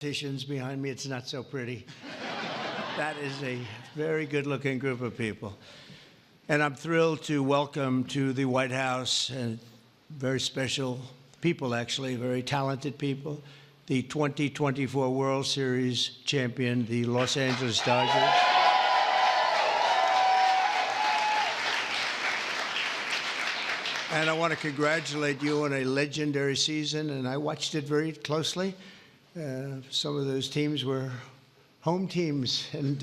politicians behind me. It's not so pretty. That is a very good-looking group of people. And I'm thrilled to welcome to the White House very special people, actually, very talented people, the 2024 World Series champion, the Los Angeles Dodgers. And I want to congratulate you on a legendary season, and I watched it very closely. Some of those teams were home teams, and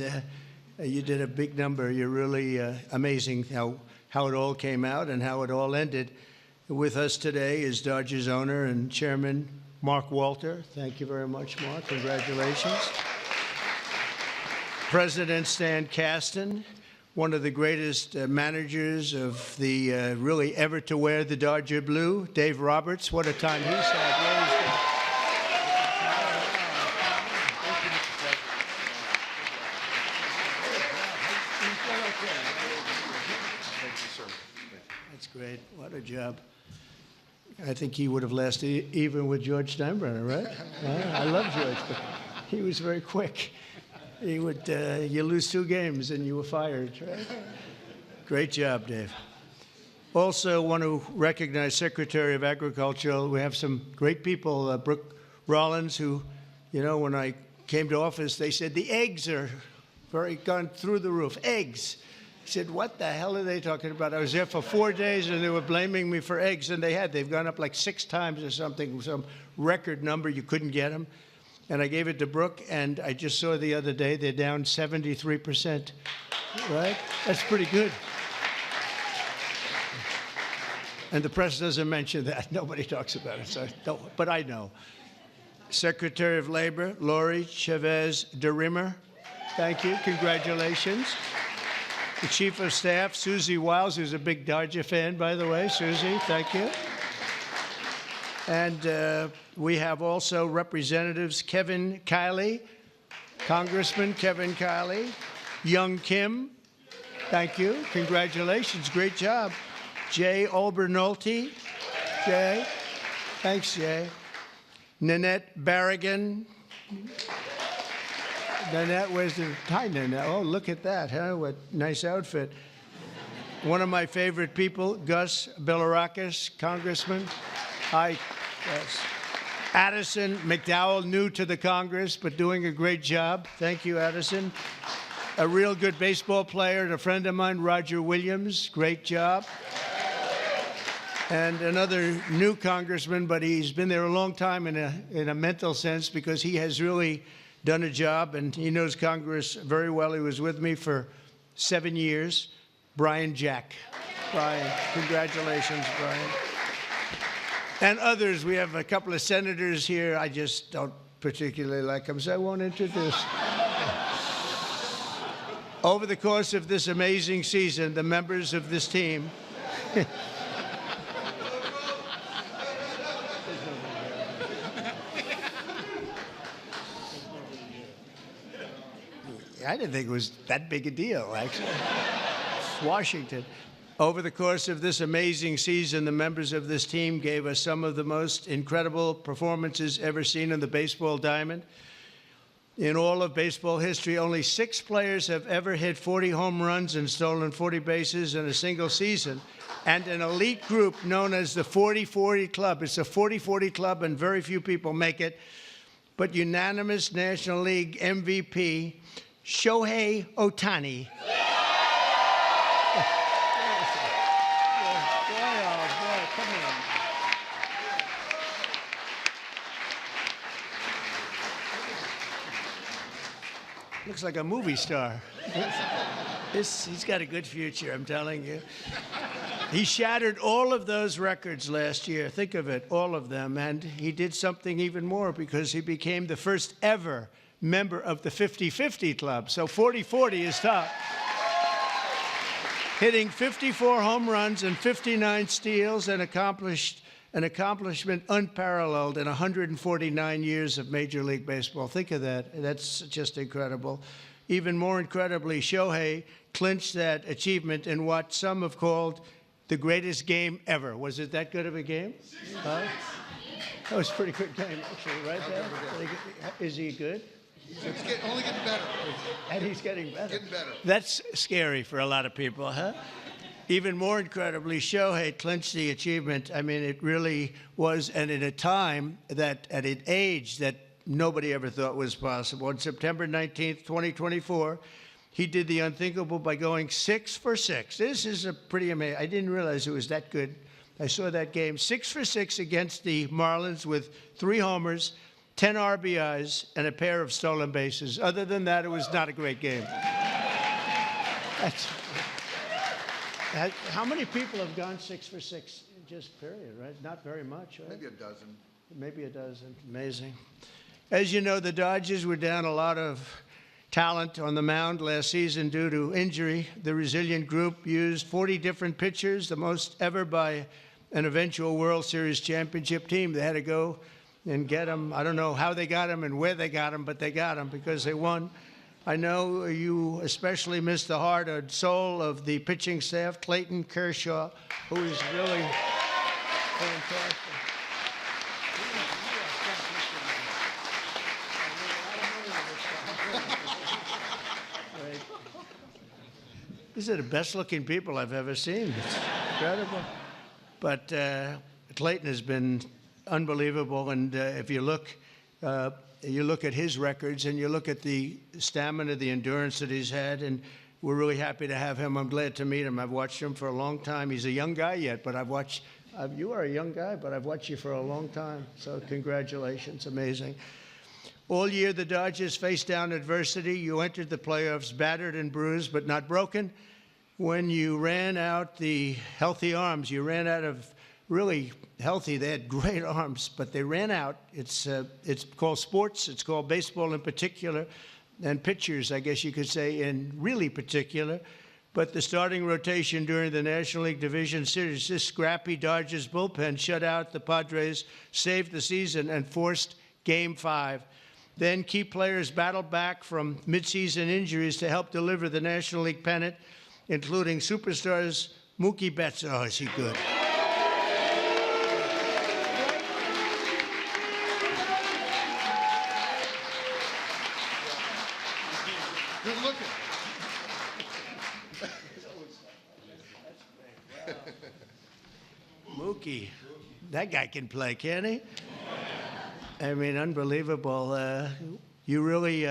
you did a big number. You're really amazing how it all came out and how it all ended. With us today is Dodgers owner and chairman Mark Walter. Thank you very much, Mark. Congratulations. President Stan Kasten, one of the greatest managers of the really ever to wear the Dodger blue. Dave Roberts, what a time he's had. That's great. What a job. I think he would have lasted even with George Steinbrenner, right? I love George, but he was very quick. He would, you lose 2 games and you were fired, right? Great job, Dave. Also want to recognize Secretary of Agriculture. We have some great people, Brooke Rollins, who, you know, when I came to office, they said the eggs are gone through the roof. Eggs. I said, what the hell are they talking about? I was there for 4 days and they were blaming me for eggs, and they've gone up like 6 times or something, some record number. You couldn't get them. And I gave it to Brooke, and I just saw the other day they're down 73%, right? That's pretty good. And the press doesn't mention that. Nobody talks about it, so but I know. Secretary of Labor, Lori Chavez DeRimmer, thank you, congratulations. The Chief of Staff, Susie Wiles, who's a big Dodger fan, by the way. Susie, thank you. And we have also Representatives Kevin Kiley, Congressman Kevin Kiley, Young Kim, thank you, congratulations, great job. Jay Olbernolte, Jay, thanks, Jay. Nanette Barragan. Nanette, where's the, hi, Nanette. Oh, look at that, huh? What nice outfit. One of my favorite people, Gus Bilirakis, Congressman. Hi, Gus. Addison McDowell, new to the Congress, but doing a great job. Thank you, Addison. A real good baseball player and a friend of mine, Roger Williams. Great job. And another new congressman, but he's been there a long time in a mental sense, because he has really done a job, and he knows Congress very well. He was with me for 7 years. Brian Jack. Brian, congratulations, Brian. And others. We have a couple of senators here. I just don't particularly like them, so I won't introduce. Over the course of this amazing season, the members of this team I didn't think it was that big a deal, actually. Washington. Over the course of this amazing season, the members of this team gave us some of the most incredible performances ever seen on the baseball diamond. In all of baseball history, only 6 players have ever hit 40 home runs and stolen 40 bases in a single season. And an elite group known as the 40-40 Club. It's a 40-40 Club, and very few people make it. But unanimous National League MVP, Shohei Ohtani. Looks like a movie star. He's got a good future, I'm telling you. He shattered all of those records last year. Think of it, all of them. And he did something even more, because he became the first ever member of the 50-50 Club. So 40-40 is top. Hitting 54 home runs and 59 steals, and an accomplishment unparalleled in 149 years of Major League Baseball. Think of that. That's just incredible. Even more incredibly, Shohei clinched that achievement in what some have called the greatest game ever. Was it that good of a game? Huh? That was a pretty good game, actually, right there. Is he good? He's only getting better. And he's getting better. Getting better. That's scary for a lot of people, huh? Even more incredibly, Shohei clinched the achievement. I mean, it really was, and at a time that, at an age that nobody ever thought was possible. On September 19th, 2024, he did the unthinkable by going 6 for 6. This is a pretty amazing. I didn't realize it was that good. I saw that game, 6 for 6 against the Marlins with 3 homers, 10 RBIs, and a pair of stolen bases. Other than that, it was not a great game. How many people have gone 6 for 6? Just period, right? Not very much, right? Maybe a dozen. Maybe a dozen. Amazing. As you know, the Dodgers were down a lot of talent on the mound last season due to injury. The resilient group used 40 different pitchers, the most ever by an eventual World Series championship team. They had to go and get them. I don't know how they got them and where they got them, but they got them because they won. I know you especially miss the heart and soul of the pitching staff, Clayton Kershaw, who is really fantastic. These are the best-looking people I've ever seen. It's incredible. But Clayton has been unbelievable, and if you look at his records and you look at the stamina, the endurance that he's had, and we're really happy to have him. I'm glad to meet him. I've watched him for a long time. He's a young guy yet, but you are a young guy, but I've watched you for a long time. So congratulations, amazing. All year, the Dodgers faced down adversity. You entered the playoffs battered and bruised, but not broken. When you ran out the healthy arms, you ran out of really healthy. They had great arms, but they ran out. It's called sports. It's called baseball in particular, and pitchers, I guess you could say, in really particular. But the starting rotation during the National League Division Series, this scrappy Dodgers bullpen shut out the Padres, saved the season, and forced Game 5. Then key players battled back from midseason injuries to help deliver the National League pennant, including superstars Mookie Betts. Oh, is he good? Good looking. Mookie, that guy can play, can't he? I mean, unbelievable. You really,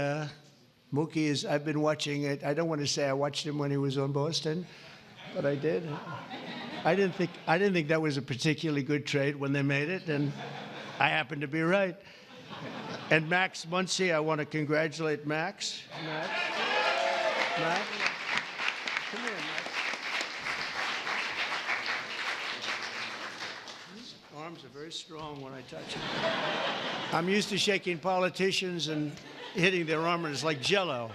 Mookie is, I've been watching it. I don't want to say I watched him when he was on Boston, but I did. I didn't think that was a particularly good trade when they made it, and I happened to be right. And Max Muncy, I want to congratulate Max. Max. Come here, Max. His arms are very strong when I touch them. I'm used to shaking politicians and hitting their arm, and it's like Jell-O.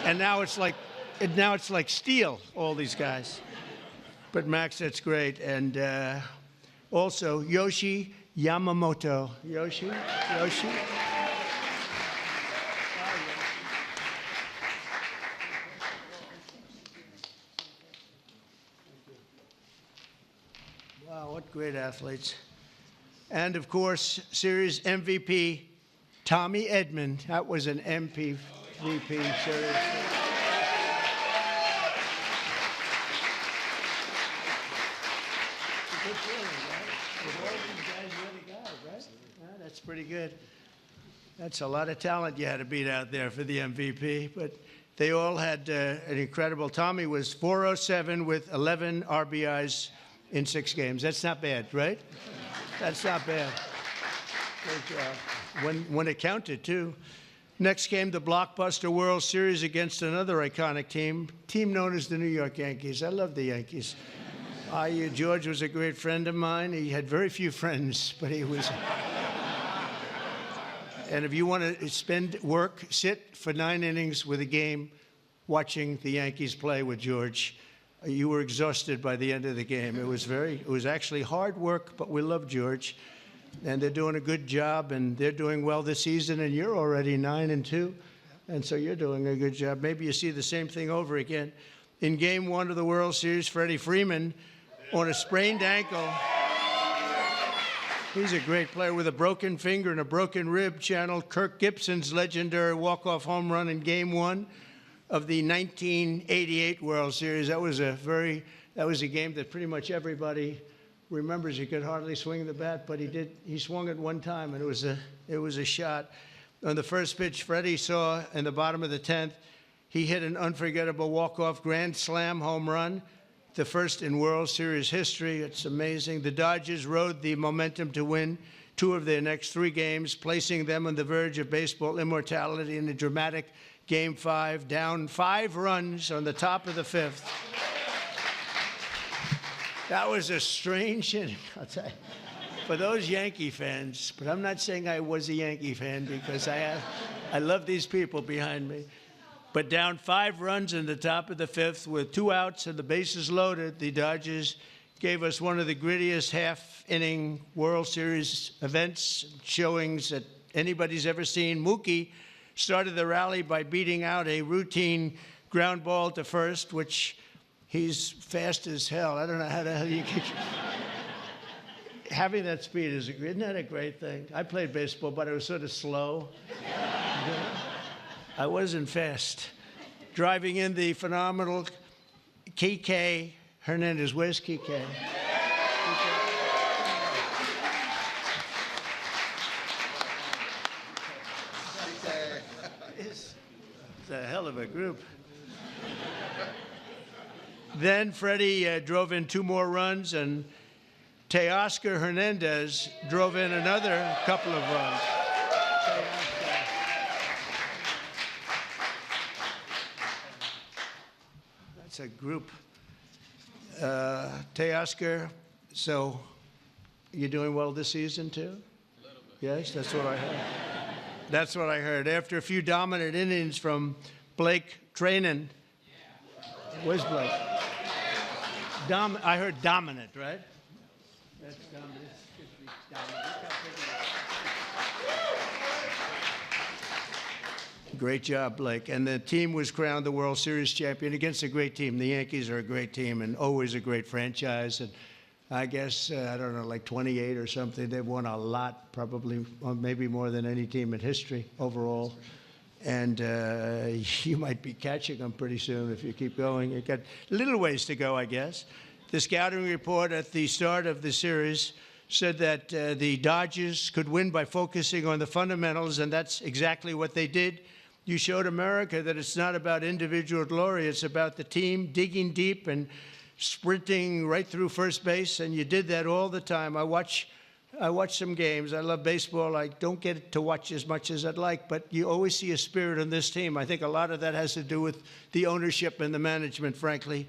And now it's like steel, all these guys. But Max, that's great. And also, Yoshi Yamamoto. Yoshi? Wow, what great athletes. And, of course, series MVP, Tommy Edman. That was an MVP series. Good feeling, right? With all these guys really got it, right? Yeah, that's pretty good. That's a lot of talent you had to beat out there for the MVP, but they all had an incredible. Tommy was 407 with 11 RBIs in 6 games. That's not bad, right? That's not bad. Great job. When it counted, too. Next came the blockbuster World Series against another iconic team known as the New York Yankees. I love the Yankees. George was a great friend of mine. He had very few friends, but he was. And if you want to sit for 9 innings with a game watching the Yankees play with George, you were exhausted by the end of the game. It was actually hard work, but we love George. And they're doing a good job, and they're doing well this season, and you're already 9-2. And so you're doing a good job. Maybe you see the same thing over again. In Game 1 of the World Series, Freddie Freeman, on a sprained ankle, He's a great player with a broken finger and a broken rib. Channeled Kirk Gibson's legendary walk-off home run in Game 1 of the 1988 World Series. That was a game that pretty much everybody remembers. He could hardly swing the bat, but he swung it one time, and it was a shot. On the first pitch Freddie saw in the bottom of the 10th, he hit an unforgettable walk-off grand slam home run, the first in World Series history. It's amazing. The Dodgers rode the momentum to win 2 of their next 3 games, placing them on the verge of baseball immortality in a dramatic Game 5, down 5 runs on the top of the 5th. That was a strange inning, I'll tell you, for those Yankee fans. But I'm not saying I was a Yankee fan, because I love these people behind me. But down 5 runs in the top of the 5th with 2 outs and the bases loaded, the Dodgers gave us one of the grittiest half-inning World Series events, showings that anybody's ever seen. Mookie started the rally by beating out a routine ground ball to first, which he's fast as hell. I don't know how the hell you can... Having that speed isn't that a great thing? I played baseball, but I was sort of slow. I wasn't fast. Driving in the phenomenal Kike Hernandez. Where's Kike? It's a hell of a group. Then Freddie drove in 2 more runs, and Teoscar Hernandez drove in another couple of runs. That's a group. Teoscar, so you're doing well this season too? A little bit. Yes, that's what I heard. That's what I heard. After a few dominant innings from Blake Trainin. Where's Blake? I heard dominant, right? That's dominant. Great job, Blake. And the team was crowned the World Series champion against a great team. The Yankees are a great team and always a great franchise. And I guess, I don't know, like 28 or something. They've won a lot, probably, maybe more than any team in history overall. And you might be catching them pretty soon if you keep going. You've got a little ways to go, I guess. The scouting report at the start of the series said that the Dodgers could win by focusing on the fundamentals, and that's exactly what they did. You showed America that it's not about individual glory. It's about the team digging deep and sprinting right through first base, and you did that all the time. I watch some games. I love baseball. I don't get to watch as much as I'd like, but you always see a spirit on this team. I think a lot of that has to do with the ownership and the management, frankly.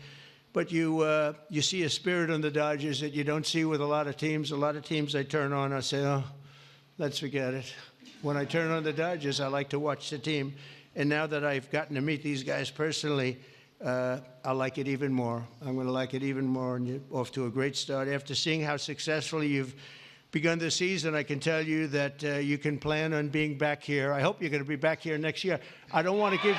But you see a spirit on the Dodgers that you don't see with a lot of teams. A lot of teams I turn on, I say, oh, let's forget it. When I turn on the Dodgers, I like to watch the team. And now that I've gotten to meet these guys personally, I like it even more. I'm going to like it even more, and you're off to a great start. After seeing how successfully you've begun the season, I can tell you that you can plan on being back here. I hope you're going to be back here next year. I don't want to give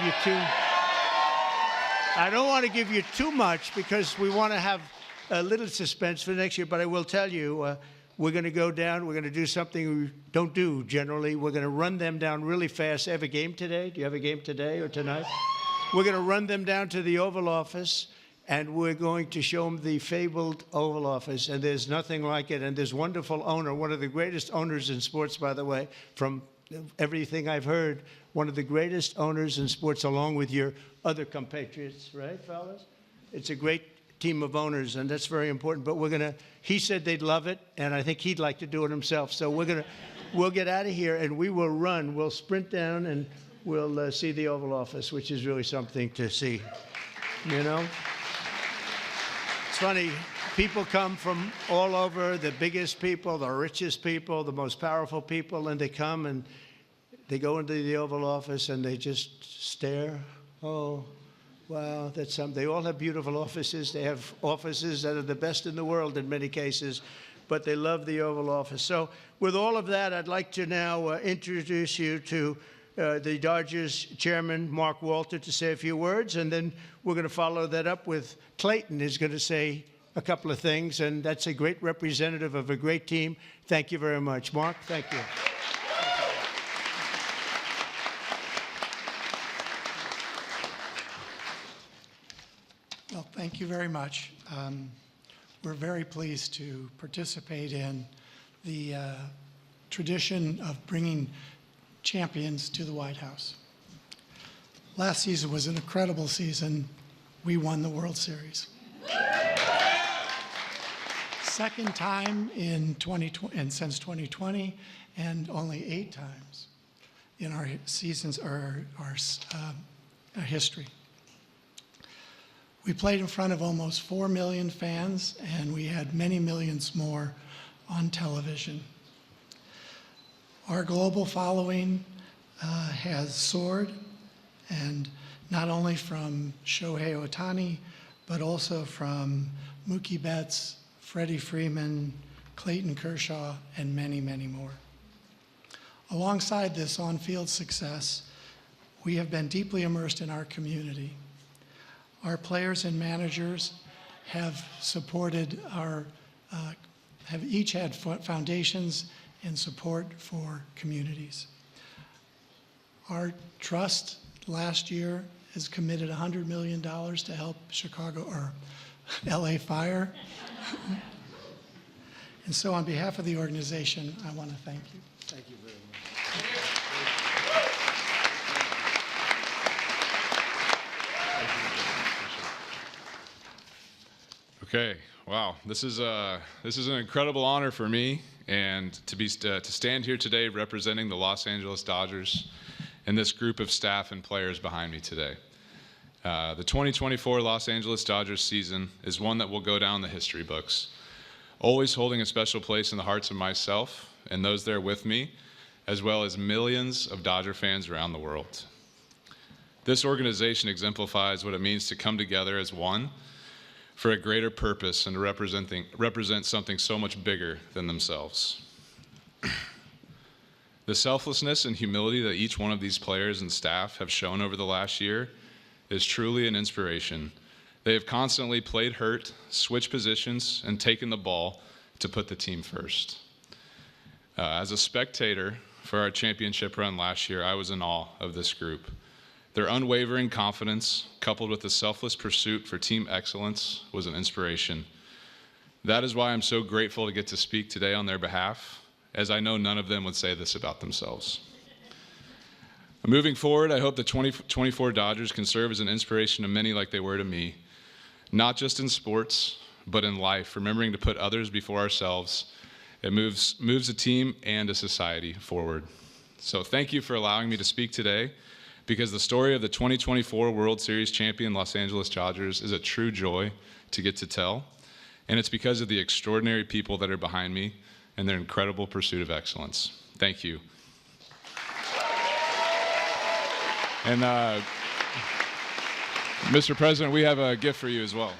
you too much because we want to have a little suspense for next year, but I will tell you, we're going to go down. We're going to do something we don't do generally. We're going to run them down really fast. Have a game today? Do you have a game today or tonight? We're going to run them down to the Oval Office, and we're going to show them the fabled Oval Office, and there's nothing like it. And this wonderful owner, one of the greatest owners in sports, by the way, from everything I've heard, one of the greatest owners in sports, along with your other compatriots, right, fellas? It's a great team of owners, and that's very important. But he said they'd love it, and I think he'd like to do it himself. So we'll get out of here, and we will run. We'll sprint down, and we'll see the Oval Office, which is really something to see, you know? It's funny, people come from all over, the biggest people, the richest people, the most powerful people, and they come and they go into the Oval Office and they just stare. Oh, wow, that's something. They all have beautiful offices. They have offices that are the best in the world in many cases, but they love the Oval Office. So with all of that, I'd like to now introduce you to the Dodgers chairman, Mark Walter, to say a few words, and then we're going to follow that up with Clayton, who's going to say a couple of things, and that's a great representative of a great team. Thank you very much. Mark, thank you. Well, thank you very much. We're very pleased to participate in the tradition of bringing champions to the White House. Last season was an incredible season. We won the World Series. Second time in 2020, and since 2020, and only 8 times in our seasons or our history. We played in front of almost 4 million fans, and we had many millions more on television. Our global following has soared, and not only from Shohei Ohtani, but also from Mookie Betts, Freddie Freeman, Clayton Kershaw, and many, many more. Alongside this on-field success, we have been deeply immersed in our community. Our players and managers have supported have each had foundations and support for communities. Our trust last year has committed $100 million to help Chicago or LA Fire. And so on behalf of the organization, I want to thank you. Thank you very much. Okay, wow, this is an incredible honor for me, and to stand here today representing the Los Angeles Dodgers and this group of staff and players behind me today. The 2024 Los Angeles Dodgers season is one that will go down the history books, always holding a special place in the hearts of myself and those there with me, as well as millions of Dodger fans around the world. This organization exemplifies what it means to come together as one for a greater purpose and to represent something so much bigger than themselves. The selflessness and humility that each one of these players and staff have shown over the last year is truly an inspiration. They have constantly played hurt, switched positions, and taken the ball to put the team first. As a spectator for our championship run last year, I was in awe of this group. Their unwavering confidence, coupled with a selfless pursuit for team excellence, was an inspiration. That is why I'm so grateful to get to speak today on their behalf, as I know none of them would say this about themselves. Moving forward, I hope the 2024 Dodgers can serve as an inspiration to many like they were to me, not just in sports, but in life, remembering to put others before ourselves. It moves a team and a society forward. So thank you for allowing me to speak today, because the story of the 2024 World Series champion Los Angeles Dodgers is a true joy to get to tell, and it's because of the extraordinary people that are behind me and their incredible pursuit of excellence. Thank you. And Mr. President, we have a gift for you as well.